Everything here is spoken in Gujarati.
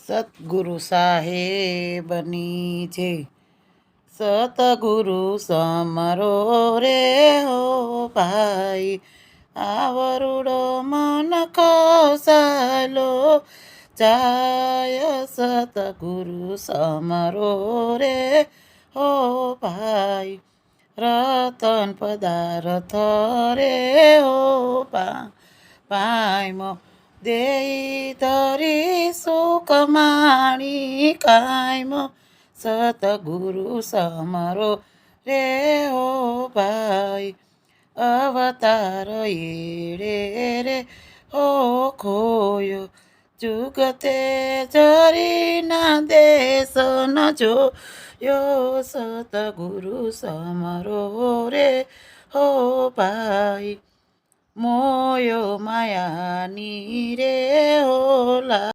સતગુરુ સાહેબની છે. સતગુરુ સમરો રે હો ભાઈ, આવરુડો મન કૌશલો જાય. સતગુરુ સમરો રે હો ભાઈ, રતન પદાર્થ રે હો પાયમો દેઈ ધરી સુખ માણી કાયમો. સતગુરુ સમરો રે હો ભાઈ, અવતાર એડે રે હો ખોયો. જુગતે જરી ના દેશ ન જોયો. સતગુરુ સમરો રે હો ભાઈ, મોયો માયાની રે હો